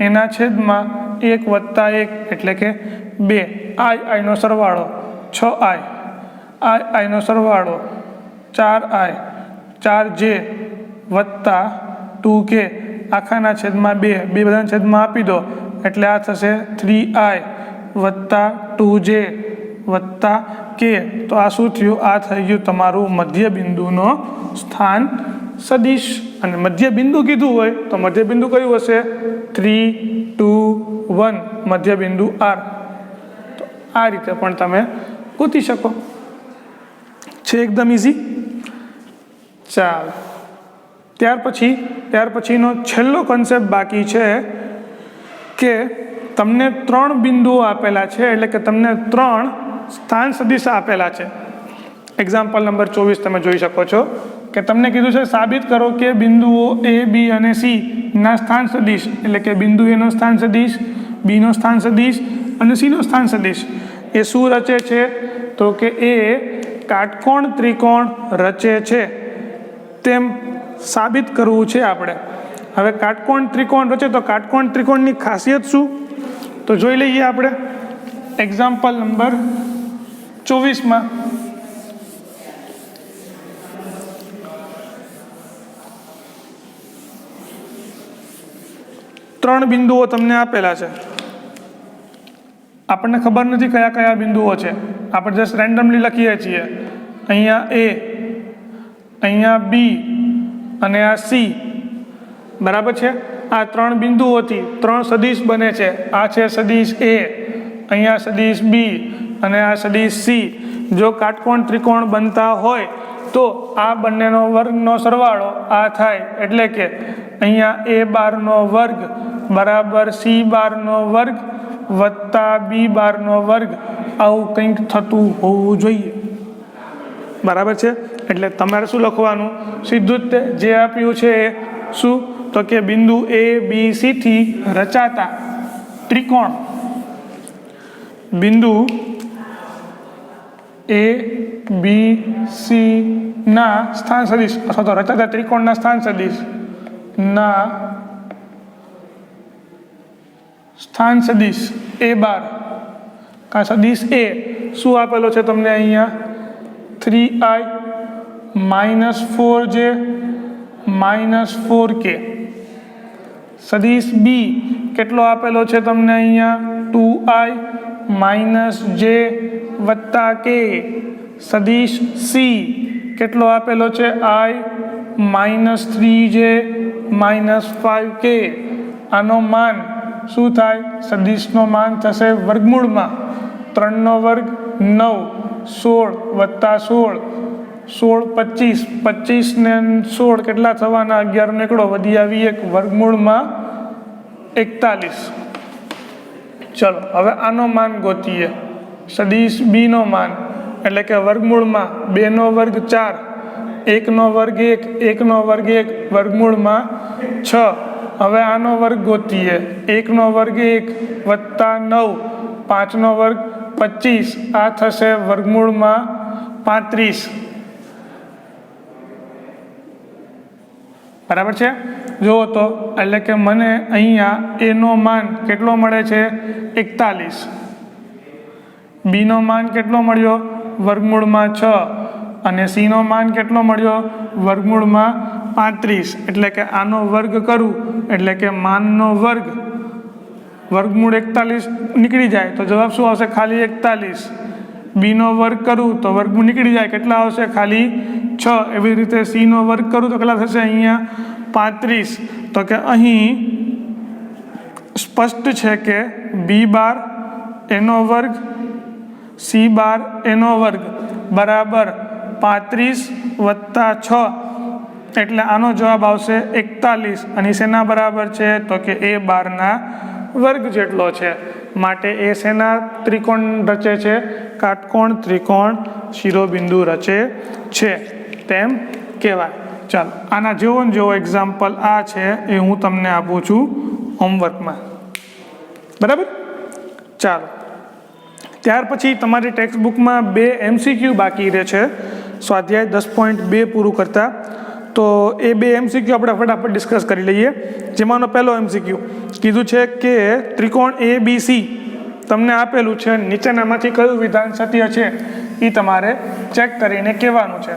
એના છેદમાં 1 વત્તા 1 એટલે કે 2 આઈનો સરવાળો 6i આઈનો સરવાળો 4i 4j વત્તા 2k આખાના છેદમાં 2 બધાના છેદમાં આપી દો એટલે આ થશે 3i વત્તા 2j વત્તા k. તો આ શું થયું? આ થઈ ગયું તમારું મધ્ય બિંદુનો સ્થાન સદિશ. અને મધ્ય બિંદુ કીધું હોય તો મધ્ય બિંદુ કયું હશે? 3, 2, 1 મધ્ય બિંદુ R. તો આ રીતે પણ તમે ગોતી શકો. છે એકદમ ઇઝી. ચાલો, ત્યાર પછીનો છેલ્લો કન્સેપ્ટ બાકી છે કે તમને 3 બિંદુઓ આપેલા છે, એટલે કે તમને 3 સ્થાન સદિશ આપેલા છે. એક્ઝામ્પલ નંબર 24 તમે જોઈ શકો છો કે તમને કીધું છે સાબિત કરો કે બિંદુઓ A, B અને C ના સ્થાન સદિશ, એટલે કે બિંદુ A નો સ્થાન સદિશ, B નો સ્થાન સદિશ અને C નો સ્થાન સદિશ એ શું રચે છે? તો કે એ કાટકોણ ત્રિકોણ રચે છે તેમ સાબિત કરવું છે આપણે. હવે કાટકોણ ત્રિકોણ રચે તો કાટકોણ ત્રિકોણની ખાસિયત શું? તો જોઈ લઈએ આપણે એક્ઝામ્પલ નંબર 24માં. ત્રણ બિંદુઓ તમને આપેલા છે. આપણને ખબર નથી કયા કયા બિંદુઓ છે, આપણે જસ્ટ રેન્ડમલી લખીએ છીએ. અહીંયા A, અહીંયા B અને આ C. બરાબર છે? આ 3 બિંદુઓથી 3 સદિશ બને છે. આ છે સદિશ A, અહીંયા સદિશ B અને આ સદિશ C. જો કાટકોણ ત્રિકોણ બનતા હોય તો આ બંનેનો વર્ગનો સરવાળો આ થાય, એટલે કે અહીંયા A બારનો વર્ગ બરાબર C બારનો વર્ગ વત્તા B બારનો વર્ગ, આવું કંઈક થતું હોવું જોઈએ. બરાબર છે? એટલે તમારે શું લખવાનું? સીધું જ જે આપ્યું છે એ શું? તો કે બિંદુ A, B, C થી રચાતા ત્રિકોણ, બિંદુ A, B, C ના સ્થાન સદિશ અથવા તો રચાતા ત્રિકોણના સ્થાન સદિશ ના સ્થાન સદિશ A બાર કા સદિશ A શું આપેલો છે તમને? અહીંયા 3i minus 4j minus 4k. સદિશ B કેટલો આપેલો છે તમને? અહીંયા 2i માઇનસ j વત્તા k. સદિશ C કેટલો આપેલો છે? i minus 3j minus 5k. આનો માન શું થાય? સદિશનો માન થશે વર્ગમૂળમાં 3નો વર્ગ 9, 16 વત્તા 16, 16 25, 25 ને 16 કેટલા થવાના? 11 નીકળો, વધી આવી 1, વર્ગમૂળમાં 41. ચલો હવે આનો માન ગોતીએ. સદિશ B નો માન એટલે કે વર્ગમૂળમાં 2નો વર્ગ 4, 1નો વર્ગ 1, 1નો વર્ગ 1, વર્ગમૂળમાં 6. હવે આનો વર્ગ ગોતીએ. 1નો વર્ગ 1 વત્તા 9, 5નો વર્ગ 25, આ થશે વર્ગમૂળમાં 35. બરાબર છે? જુઓ તો, એટલે કે મને અહીંયા A નો માન કેટલો મળે છે? 41. B નો માન કેટલો મળ્યો? વર્ગમૂળમાં 6. અને C નો માન કેટલો મળ્યો? વર્ગમૂળમાં 35. એટલે કે આનો વર્ગ કરું એટલે કે માનનો વર્ગ, વર્ગમૂળ 41 નીકળી જાય તો જવાબ શું આવશે? ખાલી 41. B નો વર્ગ કરું તો વર્ગમૂળ નીકળી જાય, કેટલા આવશે? ખાલી 6. એવી રીતે C નો વર્ગ કરું તો કેટલા થશે? અહીંયા 35. તો કે અહીં સ્પષ્ટ છે કે B બાર એનો વર્ગ C બાર એનો વર્ગ બરાબર 35 વત્તા 6, એટલે આનો જવાબ આવશે 41. અને શેના બરાબર છે? તો કે A બારના વર્ગ જેટલો છે. માટે એ શેના ત્રિકોણ રચે છે? કાટકોણ ત્રિકોણ શિરોબિંદુ રચે છે તેમ કહેવાય. ચાલો, આના જેવો એક્ઝામ્પલ આ છે એ હું તમને આપું છું હોમવર્કમાં. બરાબર? ચાલો, ત્યાર પછી તમારી ટેક્સ્ટ બુકમાં 2 MCQ બાકી રહે છે સ્વાધ્યાય 10.2 પૂરું કરતા. તો એ બે MCQ આપણે ફટાફટ ડિસ્કસ કરી લઈએ. જેમાંનો પહેલો MCQ કીધું છે કે ત્રિકોણ ABC તમને આપેલું છે, નીચેનામાંથી કયું વિધાન સત્ય છે એ તમારે ચેક કરીને કહેવાનું છે.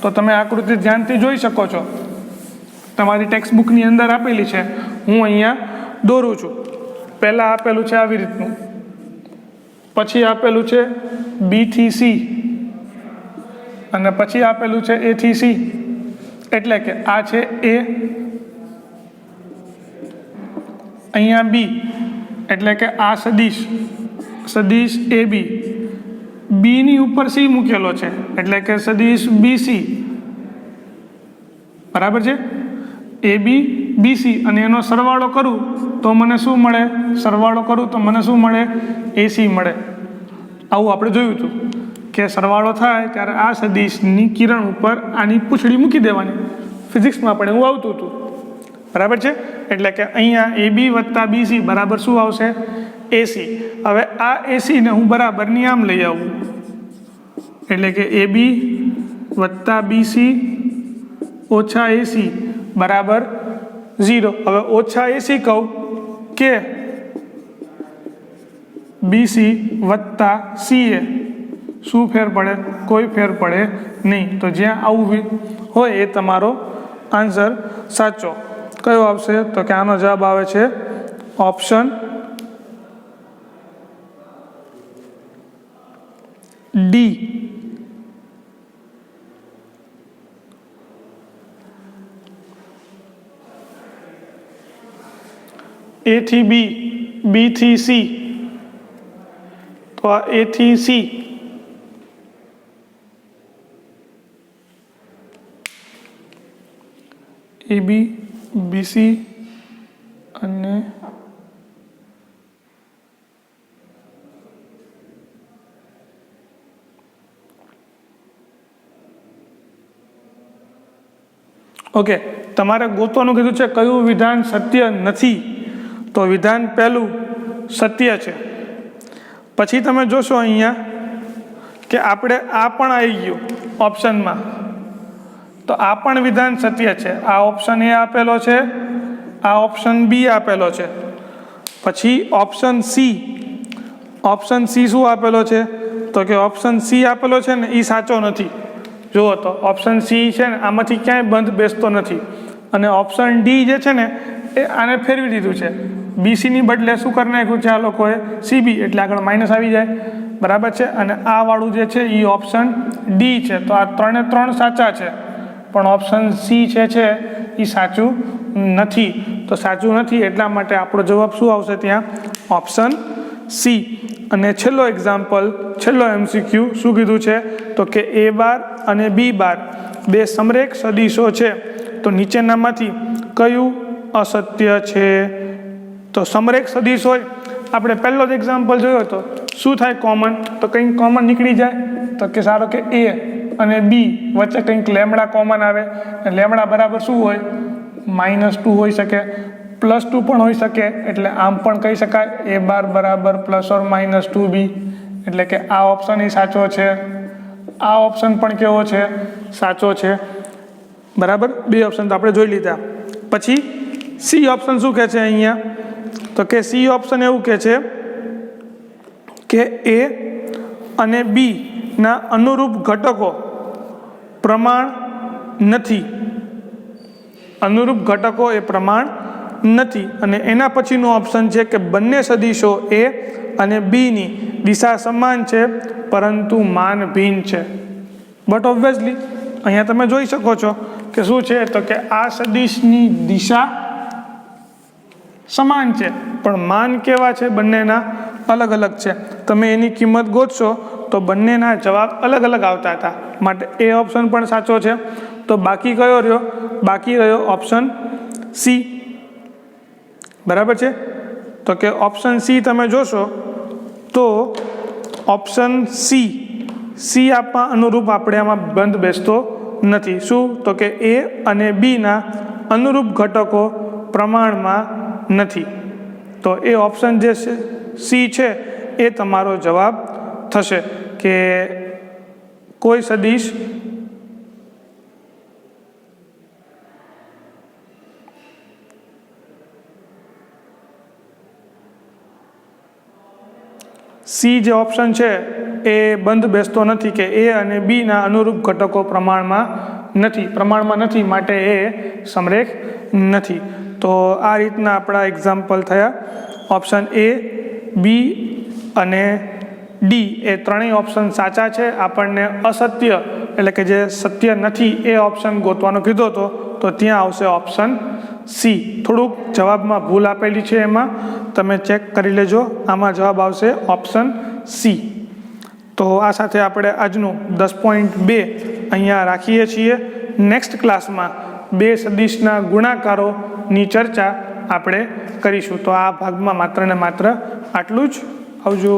તો તમે આકૃતિ ધ્યાનથી જોઈ શકો છો, તમારી ટેક્સ્ટ બુકની અંદર આપેલી છે. હું અહીંયા દોરું છું. પહેલાં આપેલું છે આવી રીતનું, પછી આપેલું છે B થી C, અને પછી આપેલું છે A થી C. એટલે કે આ છે A, અહીંયા B, એટલે કે આ સદિશ AB, B ની ઉપર C મૂકેલો છે એટલે કે સદિશ BC. બરાબર છે? AB BC, અને એનો સરવાળો કરું તો મને શું મળે? AC મળે. આવું આપણે જોયું હતું કે સરવાળો થાય ત્યારે આ સદિશની કિરણ ઉપર આની પૂંછડી મૂકી દેવાની. ફિઝિક્સમાં પણ એવું આવતું હતું. બરાબર છે? એટલે કે અહીંયા AB વત્તા BC બરાબર શું આવશે? AC. હવે આ AC ને હું બરાબરની આમ લઈ આવું, એટલે કે AB વત્તા BC ઓછા AC બરાબર 0. હવે ઓછા AC કહું કે BC વત્તા CA, શું ફેર પડે? કોઈ ફેર પડે નહીં. તો જ્યાં આવું હોય એ તમારો આન્સર સાચો. કયો આવશે? તો કે આનો જવાબ આવે છે ઓપ્શન D. A થી B, B થી C, તો આ A થી C, AB BC અને ઓકે. તમારે ગોતવાનું કીધું છે કયું વિધાન સત્ય નથી. તો વિધાન પહેલું સત્ય છે. પછી તમે જોશો અહીંયા કે આપણે આ પણ આવી ગયું ઓપ્શનમાં, તો આ પણ વિધાન સત્ય છે. આ ઓપ્શન A આપેલો છે, આ ઓપ્શન B આપેલો છે. પછી ઓપ્શન C શું આપેલો છે? તો કે ઓપ્શન C આપેલો છે ને એ સાચો નથી. જુઓ તો ઓપ્શન C છે ને આમાંથી ક્યાંય બંધ બેસતો નથી. અને ઓપ્શન D જે છે ને એ આને ફેરવી દીધું છે. BCની બદલે શું કરી નાખ્યું છે આ લોકોએ? CB, એટલે આગળ માઇનસ આવી જાય. બરાબર છે? અને આ વાળું જે છે એ ઓપ્શન D છે. તો આ 3 સાચા છે, પણ ઓપ્શન C છે એ સાચું નથી. તો સાચું નથી એટલા માટે આપણો જવાબ શું આવશે ત્યાં? Option C. અને છેલ્લો MCQ શું કીધું છે? તો કે A બાર અને B બાર બે સમરેખ સદિશો છે, તો નીચેનામાંથી કયું અસત્ય છે? તો સમરેખ સદિશ હોય, આપણે પહેલો જ એક્ઝામ્પલ જોયો હતો, શું થાય કોમન? તો કંઈક કોમન નીકળી જાય. તો કે સારો કે A અને B વચ્ચે કંઈક લેમડા કોમન આવે. લેમડા બરાબર શું હોય? -2 હોઈ શકે, +2 પણ હોઈ શકે. એટલે આમ પણ કહી શકાય A બાર બરાબર ±2B. એટલે કે આ ઓપ્શન એ સાચો છે. આ ઓપ્શન પણ કેવો છે? સાચો છે. બરાબર? 2 ઓપ્શન તો આપણે જોઈ લીધા. પછી C ઓપ્શન શું કહે છે અહીંયા? તો કે C ઓપ્શન એવું કહે છે કે A અને B ના અનુરૂપ ઘટકો પ્રમાણ નથી. અને એના પછીનું ઓપ્શન છે કે બંને સદિશો A અને B ની દિશા સમાન છે પરંતુ માન ભિન્ન છે. બટ ઓબ્વિયસલી અહીંયા તમે જોઈ શકો છો કે શું છે? તો કે આ સદિશની દિશા સમાન છે, પણ માન કેવા છે? બંનેના અલગ અલગ છે. તમે એની કિંમત ગોતશો તો બંનેના જવાબ અલગ અલગ આવતા હતા. માટે એ ઓપ્શન પણ સાચો છે. તો બાકી કયો રહ્યો? બાકી રહ્યો ઓપ્શન C. બરાબર છે? તો કે ઓપ્શન C તમે જોશો તો ઓપ્શન C આપવા અનુરૂપ આપણે આમાં બંધ બેસતો નથી. શું? તો કે A અને B ના અનુરૂપ ઘટકો પ્રમાણમાં નથી. તો એ ઓપ્શન જે C છે એ તમારો જવાબ થશે કે કોઈ સદિશ સી જે ઓપ્શન છે એ બંધ બેસતો નથી કે એ અને બીના અનુરૂપ ઘટકો પ્રમાણમાં નથી માટે એ સમરેખ નથી. તો આ રીતના આપણા એક્ઝામ્પલ થયા. ઓપ્શન એ, બી અને ડી એ ત્રણેય ઓપ્શન સાચા છે. આપણને અસત્ય એટલે કે જે સત્ય નથી એ ઓપ્શન ગોતવાનો કીધો હતો, તો ત્યાં આવશે ઓપ્શન સી. થોડુંક જવાબમાં ભૂલ આપેલી છે, એમાં તમે ચેક કરી લેજો. આમાં જવાબ આવશે ઓપ્શન સી. તો આ સાથે આપણે આજનું 10.2 અહીંયા રાખીએ છીએ. નેક્સ્ટ ક્લાસમાં 2 સદિશના ગુણાકારોની ચર્ચા આપણે કરીશું. તો આ ભાગમાં માત્ર ને માત્ર આટલું જ. આવજો.